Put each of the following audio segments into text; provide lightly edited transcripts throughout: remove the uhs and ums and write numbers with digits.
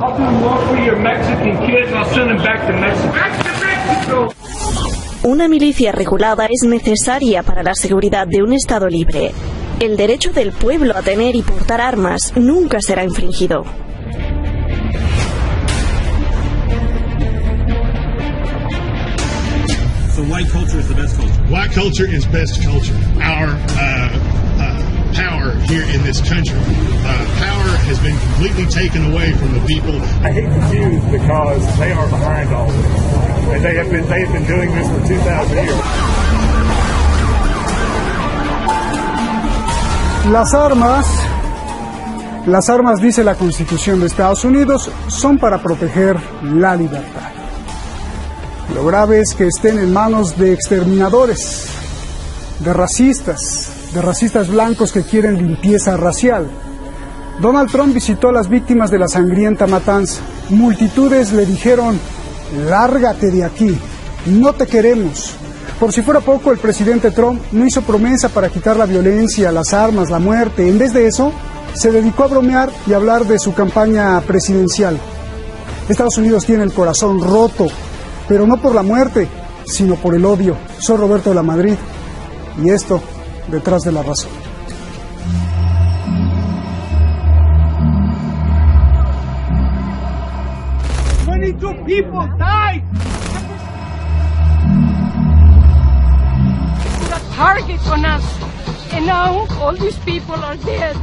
I'll do more for your Mexican kids. I'll send them back to Mexico. Back to Mexico. Una milicia regulada es necesaria para la seguridad de un Estado libre. El derecho del pueblo a tener y portar armas nunca será infringido. So white culture is the best culture. White culture is best culture. Our power here in this country, power has been completely taken away from the people. I hate the Jews because they are behind all this, and they have been doing this for 2,000 years. Las armas, dice la Constitución de Estados Unidos, son para proteger la libertad. Lo grave es que estén en manos de exterminadores, de racistas blancos que quieren limpieza racial. Donald Trump visitó a las víctimas de la sangrienta matanza. Multitudes le dijeron: lárgate de aquí, no te queremos. Por si fuera poco, el presidente Trump no hizo promesa para quitar la violencia, las armas, la muerte. En vez de eso, se dedicó a bromear y a hablar de su campaña presidencial. Estados Unidos tiene el corazón roto, pero no por la muerte, sino por el odio. Soy Roberto de la Madrid, y esto, detrás de la razón. Many people died. The target on us, and now all these people are dead.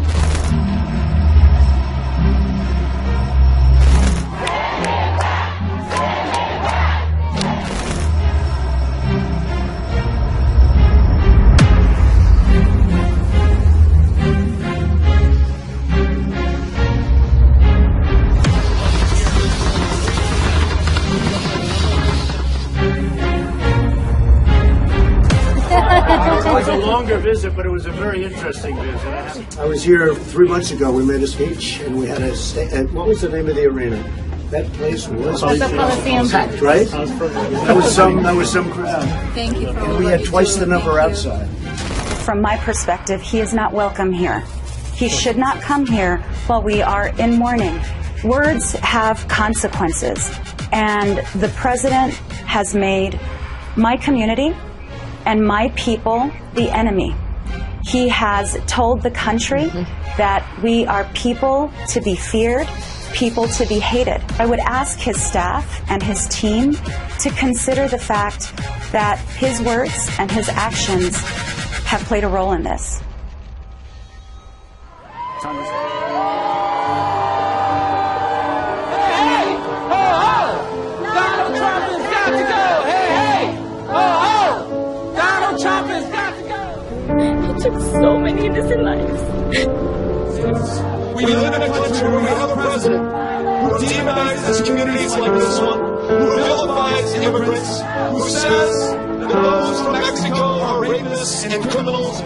It was a longer visit, but it was a very interesting visit. I was here 3 months ago. We made a speech, and we had a what was the name of the arena? That place was packed, right? That was some crowd. Thank you. And we had twice the number outside. From my perspective, he is not welcome here. He should not come here while we are in mourning. Words have consequences, and the president has made my community and my people the enemy. He has told the country that we are people to be feared, people to be hated. I would ask his staff and his team to consider the fact that his words and his actions have played a role in this. Took so many innocent lives. We live in a country where we have a president who demonizes communities like this one, who vilifies immigrants, who says that those from Mexico are rapists and criminals.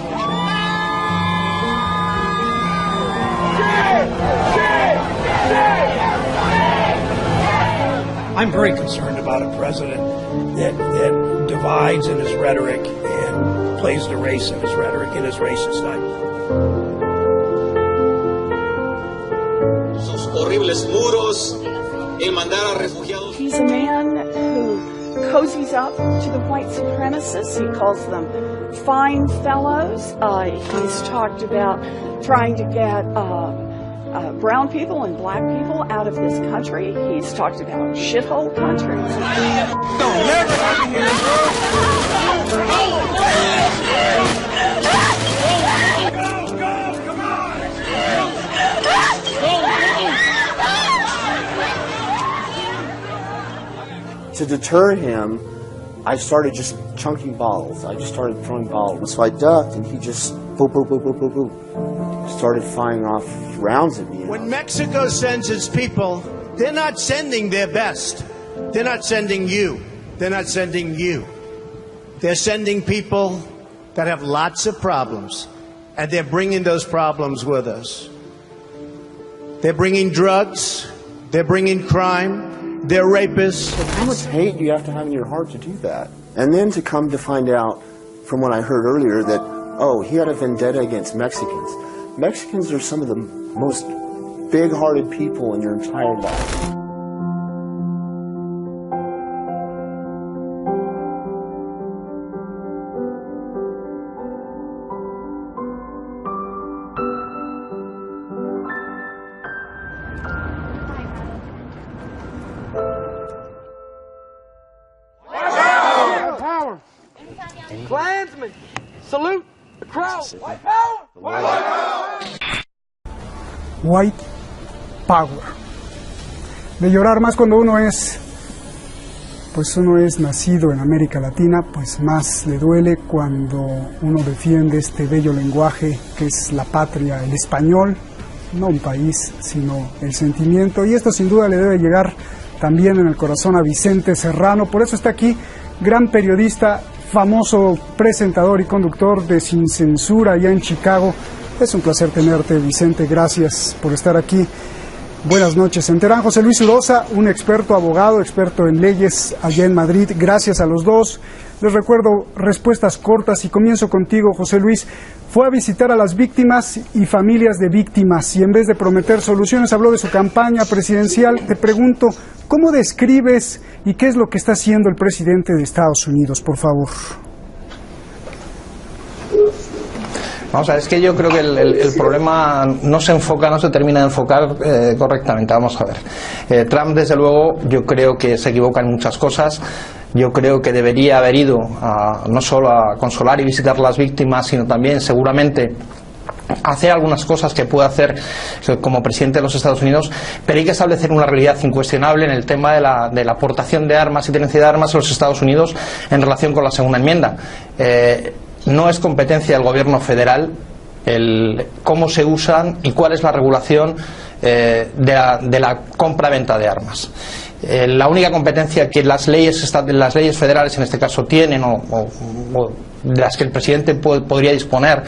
I'm very concerned about a president that divides in his rhetoric and plays the race in his rhetoric and his racist ideas. Sus horribles muros, el mandar a refugiados. He's a man who cozies up to the white supremacists. He calls them fine fellows. He's talked about trying to get brown people and black people out of this country. He's talked about shithole countries. To deter him, I started just chunking bottles. I just started throwing bottles. So I ducked, and he just boop, boop, boop, boop, boop, boop, started firing off rounds at me. When Mexico sends its people, they're not sending their best. They're not sending you. They're not sending you. They're sending people that have lots of problems, and they're bringing those problems with us. They're bringing drugs. They're bringing crime. They're rapists. How much hate do you have to have in your heart to do that? And then to come to find out from what I heard earlier that, oh, he had a vendetta against Mexicans. Mexicans are some of the most big-hearted people in your entire life. Klansmen, salute the crowd. White power! White power! White power. De llorar más cuando uno es nacido en América Latina, pues más le duele cuando uno defiende este bello lenguaje que es la patria, el español, no un país, sino el sentimiento. Y esto sin duda le debe llegar también en el corazón a Vicente Serrano. Por eso está aquí, gran periodista, famoso presentador y conductor de Sin Censura allá en Chicago. Es un placer tenerte, Vicente, gracias por estar aquí. Buenas noches. En Teherán, José Luis Urosa, un experto abogado, experto en leyes allá en Madrid. Gracias a los dos. Les recuerdo respuestas cortas y comienzo contigo, José Luis. Fue a visitar a las víctimas y familias de víctimas y en vez de prometer soluciones habló de su campaña presidencial. Te pregunto, ¿cómo describes y qué es lo que está haciendo el presidente de Estados Unidos, por favor? Vamos a ver, es que yo creo que el problema no se termina de enfocar correctamente. Vamos a ver. Trump, desde luego, yo creo que se equivoca en muchas cosas. Yo creo que debería haber ido no solo a consolar y visitar las víctimas, sino también, seguramente, hacer algunas cosas que puede hacer como presidente de los Estados Unidos, pero hay que establecer una realidad incuestionable en el tema de la aportación de armas y tenencia de armas a los Estados Unidos en relación con la segunda enmienda. No es competencia del gobierno federal el cómo se usan y cuál es la regulación de la compra-venta de armas. La única competencia que las leyes federales en este caso tienen o de las que el presidente podría disponer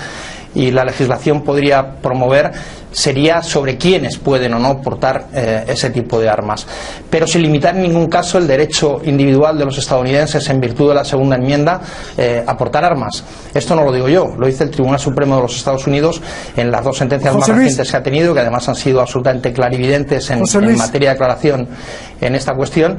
y la legislación podría promover sería sobre quiénes pueden o no portar ese tipo de armas, pero sin limitar en ningún caso el derecho individual de los estadounidenses en virtud de la segunda enmienda a portar armas. Esto no lo digo yo, lo dice el Tribunal Supremo de los Estados Unidos en las dos sentencias más recientes que ha tenido, que además han sido absolutamente clarividentes en materia de declaración en esta cuestión.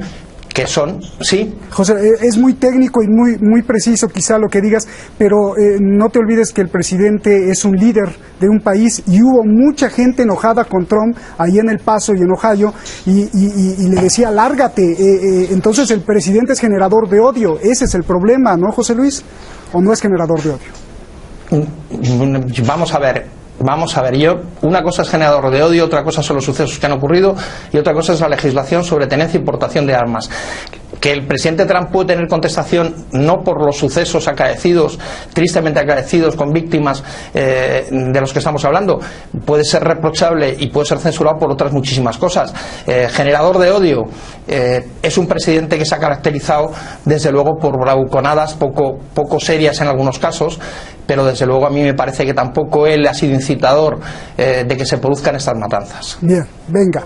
Que son, sí. José, es muy técnico y muy preciso quizá lo que digas, pero no te olvides que el presidente es un líder de un país y hubo mucha gente enojada con Trump ahí en El Paso y en Ohio y le decía, lárgate. Entonces el presidente es generador de odio, ese es el problema, ¿no, José Luis? ¿O no es generador de odio? Vamos a ver, una cosa es generador de odio, otra cosa son los sucesos que han ocurrido y otra cosa es la legislación sobre tenencia e importación de armas. Que el presidente Trump puede tener contestación no por los sucesos acaecidos, tristemente acaecidos con víctimas de los que estamos hablando, puede ser reprochable y puede ser censurado por otras muchísimas cosas. Generador de odio, es un presidente que se ha caracterizado desde luego por bravuconadas poco serias en algunos casos, pero desde luego a mí me parece que tampoco él ha sido incitador de que se produzcan estas matanzas. Bien, venga.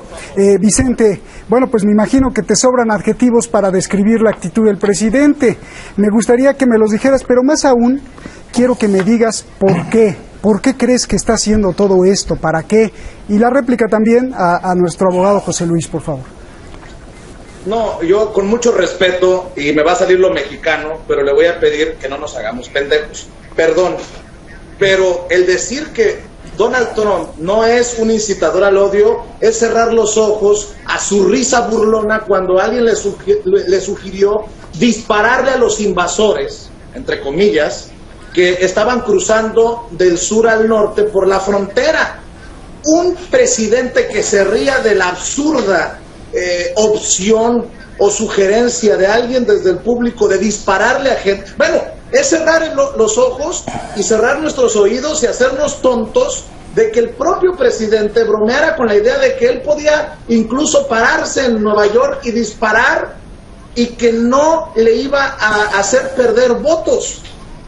Vicente, bueno, pues me imagino que te sobran adjetivos para describir la actitud del presidente. Me gustaría que me los dijeras, pero más aún quiero que me digas por qué. ¿Por qué crees que está haciendo todo esto? ¿Para qué? Y la réplica también a nuestro abogado José Luis, por favor. No, yo con mucho respeto, y me va a salir lo mexicano, pero le voy a pedir que no nos hagamos pendejos. Perdón, pero el decir que Donald Trump no es un incitador al odio es cerrar los ojos a su risa burlona cuando alguien le sugirió dispararle a los invasores, entre comillas, que estaban cruzando del sur al norte por la frontera. Un presidente que se ría de la absurda opción o sugerencia de alguien desde el público de dispararle a gente, bueno, es cerrar los ojos y cerrar nuestros oídos y hacernos tontos de que el propio presidente bromeara con la idea de que él podía incluso pararse en Nueva York y disparar y que no le iba a hacer perder votos.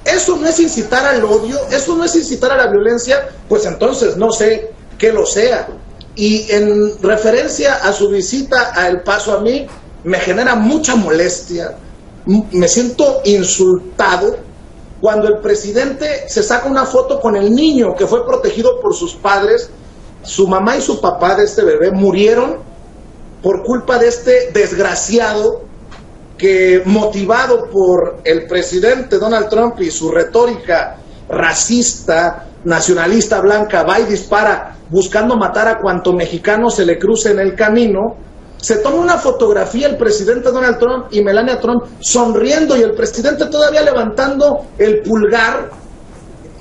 Eso no es incitar al odio, eso no es incitar a la violencia, pues entonces no sé qué lo sea. Y en referencia a su visita a El Paso, a mí me genera mucha molestia, me siento insultado cuando el presidente se saca una foto con el niño que fue protegido por sus padres su mamá y su papá de este bebé murieron por culpa de este desgraciado que, motivado por el presidente Donald Trump y su retórica racista, nacionalista, blanca, va y dispara buscando matar a cuanto mexicano se le cruce en el camino. Se toma una fotografía el presidente Donald Trump y Melania Trump sonriendo y el presidente todavía levantando el pulgar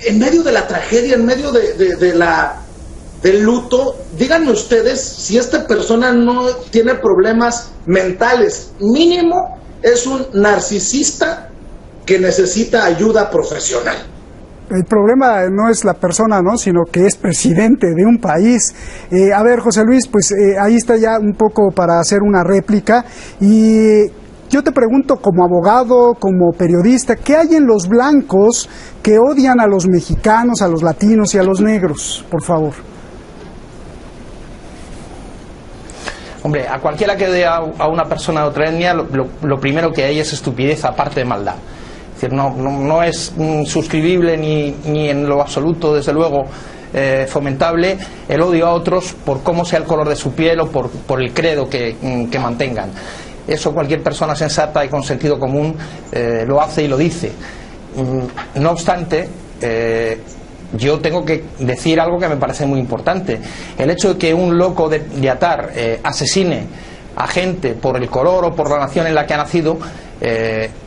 en medio de la tragedia, en medio del luto. Díganme ustedes si esta persona no tiene problemas mentales. Mínimo es un narcisista que necesita ayuda profesional. El problema no es la persona, ¿no?, sino que es presidente de un país. A ver, José Luis, pues ahí está ya un poco para hacer una réplica. Y yo te pregunto, como abogado, como periodista, ¿qué hay en los blancos que odian a los mexicanos, a los latinos y a los negros? Por favor. Hombre, a cualquiera que odie a una persona de otra etnia, lo primero que hay es estupidez, aparte de maldad. Es decir, no es suscribible ni en lo absoluto, desde luego, fomentable el odio a otros por cómo sea el color de su piel o por el credo que mantengan. Eso cualquier persona sensata y con sentido común lo hace y lo dice. No obstante, yo tengo que decir algo que me parece muy importante. El hecho de que un loco de atar asesine a gente por el color o por la nación en la que ha nacido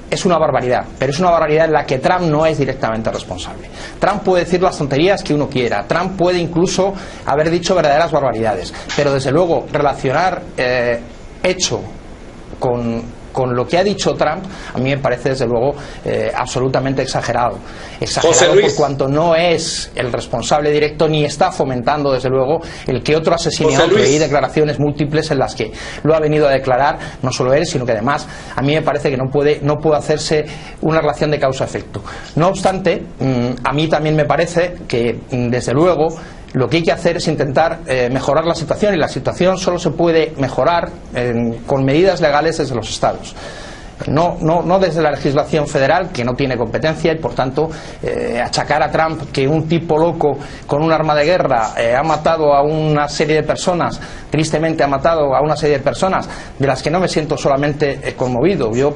es una barbaridad, pero es una barbaridad en la que Trump no es directamente responsable. Trump puede decir las tonterías que uno quiera, Trump puede incluso haber dicho verdaderas barbaridades, pero desde luego relacionar hecho con lo que ha dicho Trump, a mí me parece desde luego absolutamente exagerado. Exagerado por cuanto no es el responsable directo ni está fomentando desde luego el que otro asesine a otro. Hay declaraciones múltiples en las que lo ha venido a declarar, no solo él, sino que además a mí me parece que no puede hacerse una relación de causa-efecto. No obstante, a mí también me parece que desde luego lo que hay que hacer es intentar mejorar la situación, y la situación solo se puede mejorar con medidas legales desde los estados. No desde la legislación federal, que no tiene competencia, y por tanto achacar a Trump que un tipo loco con un arma de guerra ha matado a una serie de personas, tristemente ha matado a una serie de personas de las que no me siento solamente conmovido. Yo,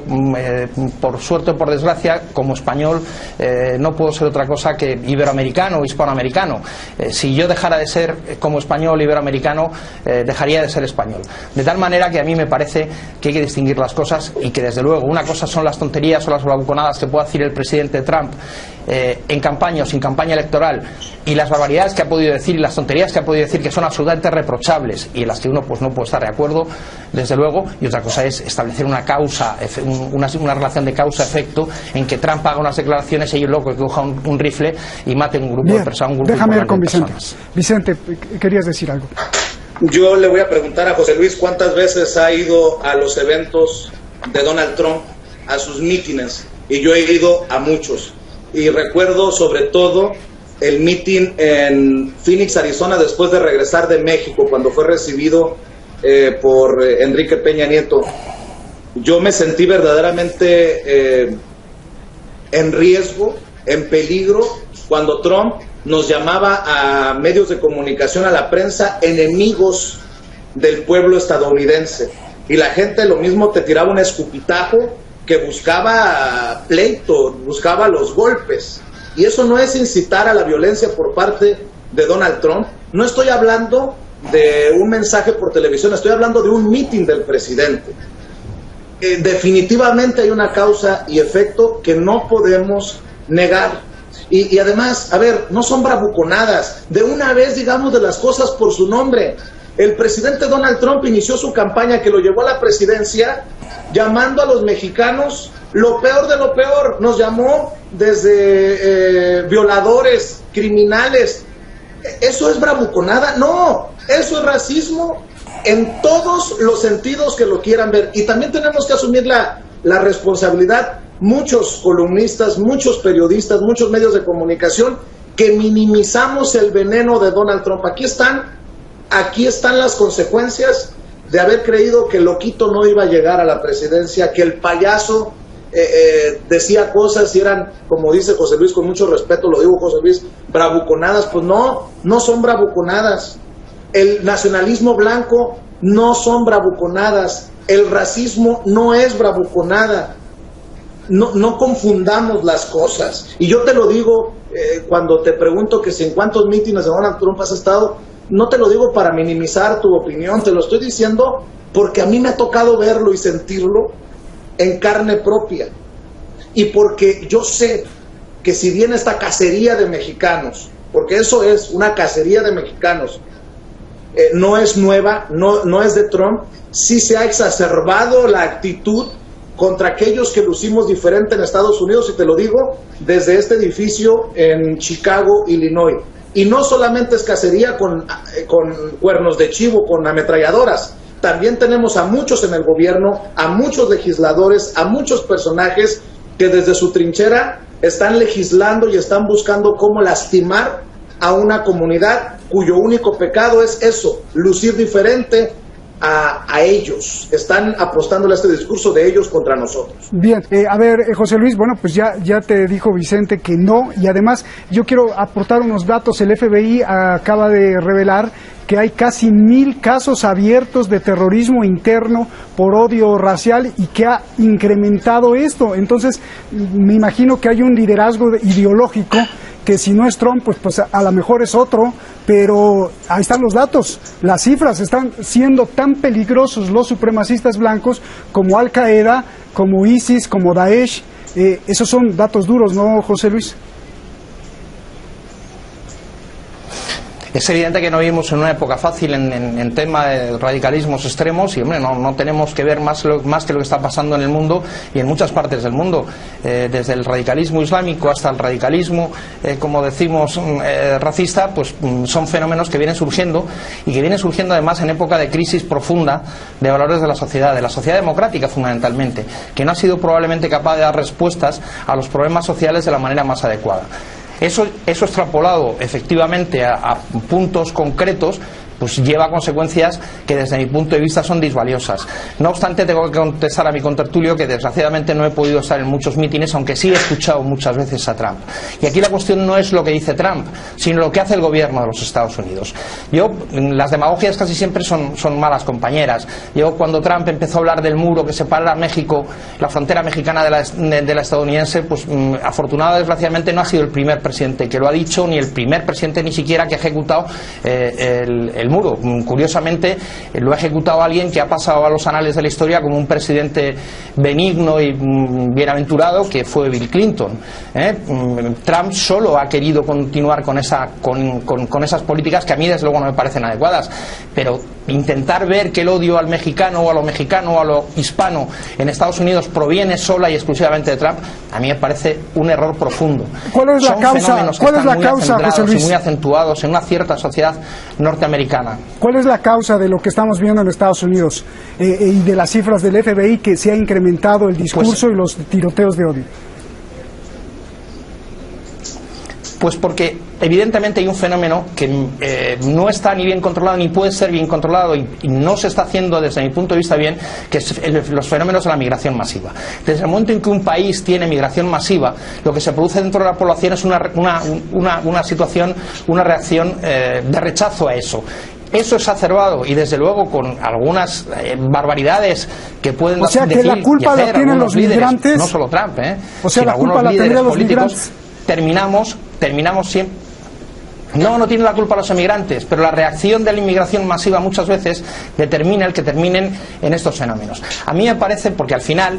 por suerte o por desgracia, como español, no puedo ser otra cosa que iberoamericano o hispanoamericano. Si yo dejara de ser como español iberoamericano, dejaría de ser español. De tal manera que a mí me parece que hay que distinguir las cosas, y que desde luego una cosa son las tonterías o las bravuconadas que pueda decir el presidente Trump en campaña o sin campaña electoral, y las barbaridades que ha podido decir y las tonterías que ha podido decir, que son absolutamente reprochables y en las que uno pues no puede estar de acuerdo, desde luego. Y otra cosa es establecer una causa, una relación de causa-efecto en que Trump haga unas declaraciones y hay un loco que coja un rifle y mate a un grupo de personas. Déjame ir con Vicente. Vicente, querías decir algo. Yo le voy a preguntar a José Luis cuántas veces ha ido a los eventos de Donald Trump, a sus mítines, y yo he ido a muchos, y recuerdo sobre todo el mítin en Phoenix, Arizona, después de regresar de México, cuando fue recibido por Enrique Peña Nieto. Yo me sentí verdaderamente en riesgo, en peligro, cuando Trump nos llamaba a medios de comunicación, a la prensa, enemigos del pueblo estadounidense. Y la gente lo mismo te tiraba un escupitajo, que buscaba pleito, buscaba los golpes. Y eso no es incitar a la violencia por parte de Donald Trump. No estoy hablando de un mensaje por televisión, estoy hablando de un mitin del presidente. Definitivamente hay una causa y efecto que no podemos negar. Y además, a ver, no son bravuconadas. De una vez digamos de las cosas por su nombre. El presidente Donald Trump inició su campaña, que lo llevó a la presidencia, llamando a los mexicanos lo peor de lo peor. Nos llamó desde violadores, criminales. ¿Eso es bravuconada? No, eso es racismo en todos los sentidos que lo quieran ver. Y también tenemos que asumir la responsabilidad, muchos columnistas, muchos periodistas, muchos medios de comunicación, que minimizamos el veneno de Donald Trump. Aquí están las consecuencias de haber creído que el loquito no iba a llegar a la presidencia, que el payaso decía cosas y eran, como dice José Luis, con mucho respeto lo digo, José Luis, bravuconadas. Pues no son bravuconadas. El nacionalismo blanco no son bravuconadas, el racismo no es bravuconada. No confundamos las cosas. Y yo te lo digo cuando te pregunto que si en cuántos mítines de Donald Trump has estado, no te lo digo para minimizar tu opinión, te lo estoy diciendo porque a mí me ha tocado verlo y sentirlo en carne propia. Y porque yo sé que si bien esta cacería de mexicanos, porque eso es una cacería de mexicanos, no es nueva, no es de Trump, sí se ha exacerbado la actitud contra aquellos que lucimos diferente en Estados Unidos, y te lo digo desde este edificio en Chicago, Illinois. Y no solamente es cacería con cuernos de chivo, con ametralladoras, también tenemos a muchos en el gobierno, a muchos legisladores, a muchos personajes que desde su trinchera están legislando y están buscando cómo lastimar a una comunidad cuyo único pecado es eso, lucir diferente a ellos. Están apostándole a este discurso de ellos contra nosotros. Bien, a ver, José Luis, bueno, pues ya te dijo Vicente que no, y además yo quiero aportar unos datos. El FBI acaba de revelar que hay casi 1000 casos abiertos de terrorismo interno por odio racial y que ha incrementado esto. Entonces, me imagino que hay un liderazgo ideológico que si no es Trump, pues a lo mejor es otro, pero ahí están los datos, las cifras. Están siendo tan peligrosos los supremacistas blancos como Al Qaeda, como ISIS, como Daesh. Esos son datos duros, ¿no, José Luis? Es evidente que no vivimos en una época fácil en tema de radicalismos extremos, y hombre, no tenemos que ver más que lo que está pasando en el mundo y en muchas partes del mundo, desde el radicalismo islámico hasta el radicalismo, como decimos, racista, pues son fenómenos que vienen surgiendo, y que vienen surgiendo además en época de crisis profunda de valores de la sociedad democrática fundamentalmente, que no ha sido probablemente capaz de dar respuestas a los problemas sociales de la manera más adecuada. Eso extrapolado efectivamente a puntos concretos, pues lleva a consecuencias que desde mi punto de vista son disvaliosas. No obstante, tengo que contestar a mi contertulio que desgraciadamente no he podido estar en muchos mítines, aunque sí he escuchado muchas veces a Trump. Y aquí la cuestión no es lo que dice Trump, sino lo que hace el gobierno de los Estados Unidos. Las demagogias casi siempre son malas compañeras. Cuando Trump empezó a hablar del muro que separa a México, la frontera mexicana de la estadounidense, pues afortunadamente, desgraciadamente, no ha sido el primer presidente que lo ha dicho, ni el primer presidente ni siquiera que ha ejecutado el muro. Curiosamente, lo ha ejecutado alguien que ha pasado a los anales de la historia como un presidente benigno y bienaventurado, que fue Bill Clinton. Trump solo ha querido continuar con esas políticas que a mí desde luego no me parecen adecuadas, pero intentar ver que el odio al mexicano o a lo mexicano o a lo hispano en Estados Unidos proviene sola y exclusivamente de Trump, a mí me parece un error profundo. ¿Cuál es la causa, José Luis? Muy acentuados en una cierta sociedad norteamericana. ¿Cuál es la causa de lo que estamos viendo en Estados Unidos y de las cifras del FBI, que se ha incrementado el discurso y los tiroteos de odio? Pues porque evidentemente hay un fenómeno que no está ni bien controlado ni puede ser bien controlado, y no se está haciendo desde mi punto de vista bien, que es los fenómenos de la migración masiva. Desde el momento en que un país tiene migración masiva, lo que se produce dentro de la población es una situación, una reacción de rechazo a eso. Eso es exacerbado, y desde luego con algunas barbaridades que pueden decir, que la culpa la tienen los migrantes, no solo Trump, sino la culpa la tendrían los migrantes. Terminamos siempre. No tiene la culpa los emigrantes, pero la reacción de la inmigración masiva muchas veces determina el que terminen en estos fenómenos. A mí me parece, porque al final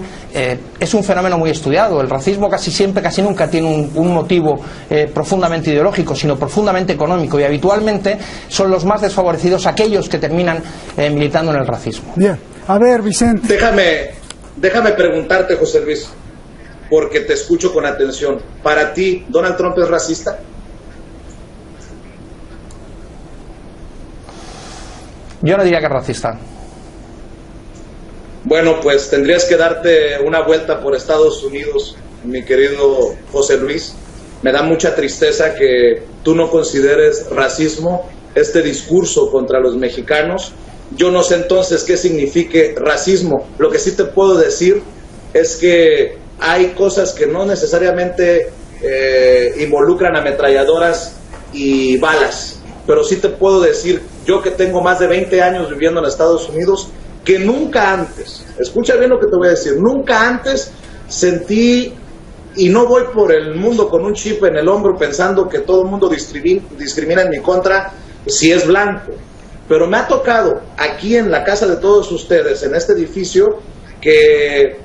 es un fenómeno muy estudiado. El racismo casi nunca tiene un motivo profundamente ideológico, sino profundamente económico, y habitualmente son los más desfavorecidos aquellos que terminan militando en el racismo. Bien, a ver, Vicente. Déjame preguntarte, José Luis, porque te escucho con atención. ¿Para ti, Donald Trump es racista? Yo no diría que es racista. Bueno, pues tendrías que darte una vuelta por Estados Unidos, mi querido José Luis. Me da mucha tristeza que tú no consideres racismo este discurso contra los mexicanos. Yo no sé entonces qué signifique racismo. Lo que sí te puedo decir es que hay cosas que no necesariamente involucran ametralladoras y balas, pero sí te puedo decir yo que tengo más de 20 años viviendo en Estados Unidos, que nunca antes, escucha bien lo que te voy a decir, nunca antes sentí, y no voy por el mundo con un chip en el hombro pensando que todo el mundo discrimina en mi contra si es blanco, pero me ha tocado aquí en la casa de todos ustedes, en este edificio, que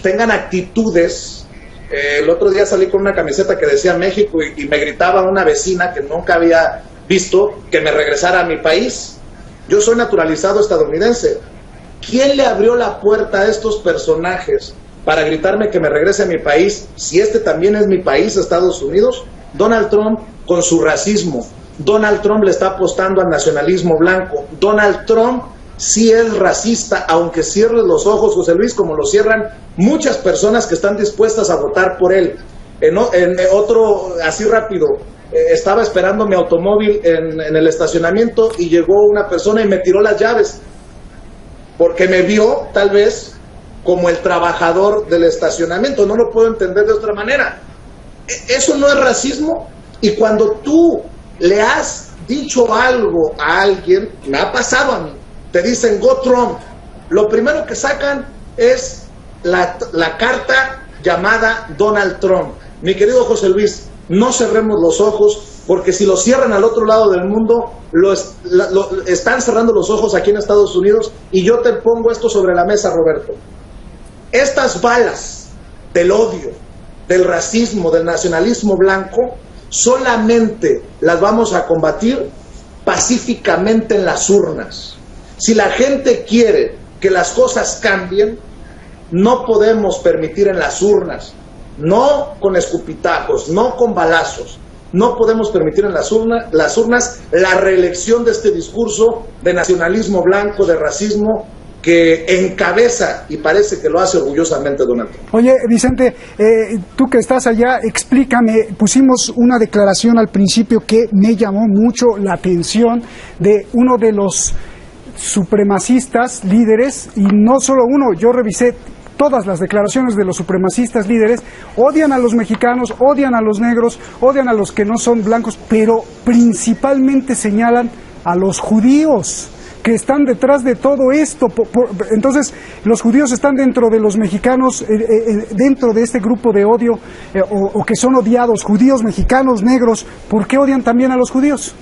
tengan actitudes. El otro día salí con una camiseta que decía México y me gritaba una vecina que nunca había visto que me regresara a mi país. Yo soy naturalizado estadounidense. ¿Quién le abrió la puerta a estos personajes para gritarme que me regrese a mi país si este también es mi país, Estados Unidos? Donald Trump con su racismo. Donald Trump le está apostando al nacionalismo blanco. Donald Trump sí es racista, aunque cierre los ojos, José Luis, como lo cierran muchas personas que están dispuestas a votar por él. En otro, así rápido, estaba esperando mi automóvil en el estacionamiento y llegó una persona y me tiró las llaves, porque me vio, tal vez, como el trabajador del estacionamiento. No lo puedo entender de otra manera. ¿Eso no es racismo? Y cuando tú le has dicho algo a alguien, me ha pasado a mí, te dicen "Go Trump", lo primero que sacan es la carta llamada Donald Trump. Mi querido José Luis, no cerremos los ojos, porque si lo cierran al otro lado del mundo, están cerrando los ojos aquí en Estados Unidos. Y yo te pongo esto sobre la mesa, Roberto. Estas balas del odio, del racismo, del nacionalismo blanco, solamente las vamos a combatir pacíficamente en las urnas. Si la gente quiere que las cosas cambien, no podemos permitir en las urnas, no con escupitajos, no con balazos, no podemos permitir en las urnas la reelección de este discurso de nacionalismo blanco, de racismo, que encabeza y parece que lo hace orgullosamente Donald Trump. Oye, Vicente, tú que estás allá, explícame, pusimos una declaración al principio que me llamó mucho la atención de uno de los supremacistas líderes, y no solo uno, yo revisé todas las declaraciones de los supremacistas líderes. Odian a los mexicanos, odian a los negros, odian a los que no son blancos, pero principalmente señalan a los judíos que están detrás de todo esto. Entonces, los judíos están dentro de los mexicanos, dentro de este grupo de odio, o que son odiados, judíos, mexicanos, negros. ¿Por qué odian también a los judíos?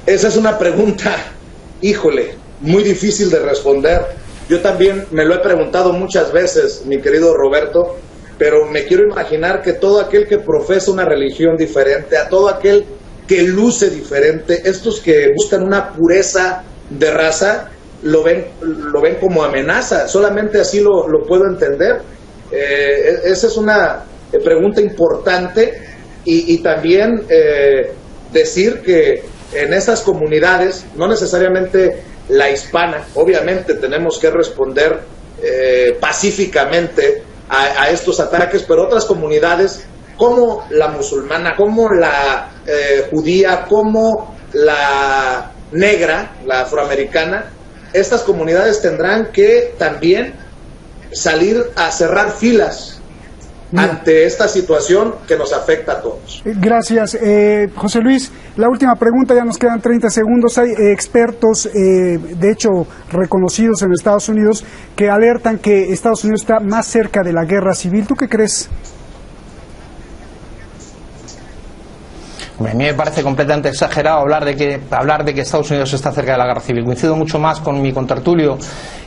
Esa es una pregunta, híjole, muy difícil de responder. Yo también me lo he preguntado muchas veces, mi querido Roberto, pero me quiero imaginar que todo aquel que profesa una religión diferente, a todo aquel que luce diferente, estos que buscan una pureza de raza, lo ven como amenaza. Solamente así lo puedo entender. Esa es una pregunta importante, y también decir que en esas comunidades, no necesariamente la hispana, obviamente tenemos que responder pacíficamente a estos ataques, pero otras comunidades como la musulmana, como la judía, como la negra, la afroamericana, estas comunidades tendrán que también salir a cerrar filas ante esta situación que nos afecta a todos. Gracias. José Luis, la última pregunta, ya nos quedan 30 segundos. Hay expertos, de hecho reconocidos en Estados Unidos, que alertan que Estados Unidos está más cerca de la guerra civil. ¿Tú qué crees? A mí me parece completamente exagerado hablar de que Estados Unidos está cerca de la guerra civil. Coincido mucho más con mi contertulio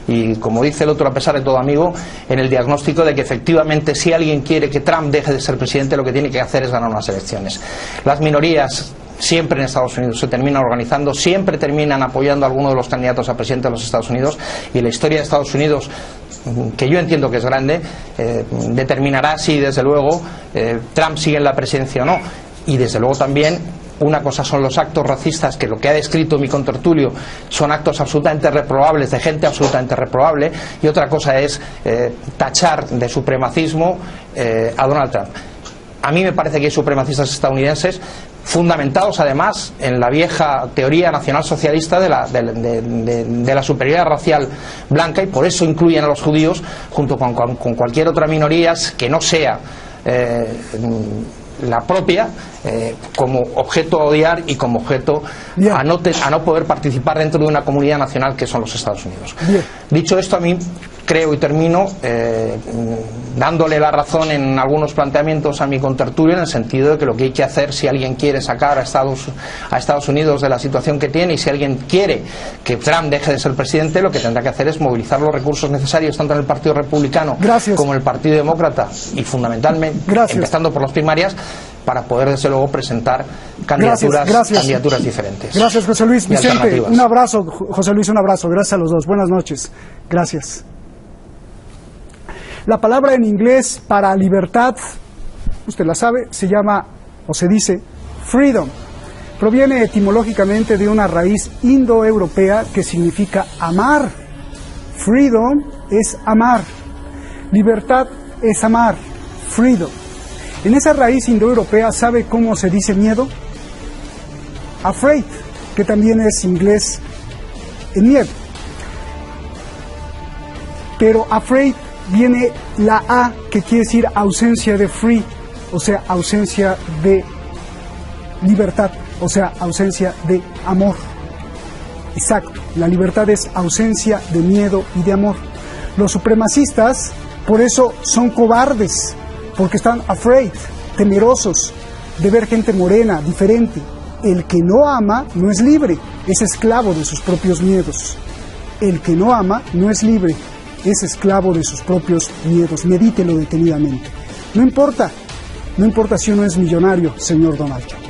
y, como dice el otro, a pesar de todo amigo, en el diagnóstico de que efectivamente, si alguien quiere que Trump deje de ser presidente, lo que tiene que hacer es ganar unas elecciones. Las minorías siempre en Estados Unidos se terminan organizando, siempre terminan apoyando a alguno de los candidatos a presidente de los Estados Unidos, y la historia de Estados Unidos, que yo entiendo que es grande, determinará si desde luego Trump sigue en la presidencia o no. Y desde luego también, una cosa son los actos racistas, que lo que ha descrito mi contertulio son actos absolutamente reprobables, de gente absolutamente reprobable, y otra cosa es tachar de supremacismo a Donald Trump. A mí me parece que hay supremacistas estadounidenses fundamentados además en la vieja teoría nacionalsocialista de la superioridad racial blanca, y por eso incluyen a los judíos junto con cualquier otra minoría que no sea la propia, como objeto a odiar y como objeto a no poder participar dentro de una comunidad nacional que son los Estados Unidos. Bien. Dicho esto, a mí creo, y termino, dándole la razón en algunos planteamientos a mi contertulio, en el sentido de que lo que hay que hacer, si alguien quiere sacar a Estados Unidos de la situación que tiene, y si alguien quiere que Trump deje de ser presidente, lo que tendrá que hacer es movilizar los recursos necesarios tanto en el Partido Republicano como en el Partido Demócrata, y fundamentalmente empezando por las primarias, para poder desde luego presentar candidaturas diferentes. Gracias, José Luis. Vicente, un abrazo. José Luis, un abrazo. Gracias a los dos. Buenas noches. Gracias. La palabra en inglés para libertad, usted la sabe, se llama o se dice freedom. Proviene etimológicamente de una raíz indoeuropea que significa amar. Freedom es amar. Libertad es amar. Freedom. En esa raíz indoeuropea, ¿sabe cómo se dice miedo? Afraid, que también es inglés en miedo. Pero afraid viene la A, que quiere decir ausencia de free, o sea, ausencia de libertad, o sea, ausencia de amor. Exacto, la libertad es ausencia de miedo y de amor. Los supremacistas, por eso, son cobardes, porque están afraid, temerosos de ver gente morena, diferente. El que no ama no es libre, es esclavo de sus propios miedos. El que no ama no es libre, es esclavo de sus propios miedos. Medítelo detenidamente. No importa si uno es millonario, señor Donald Trump.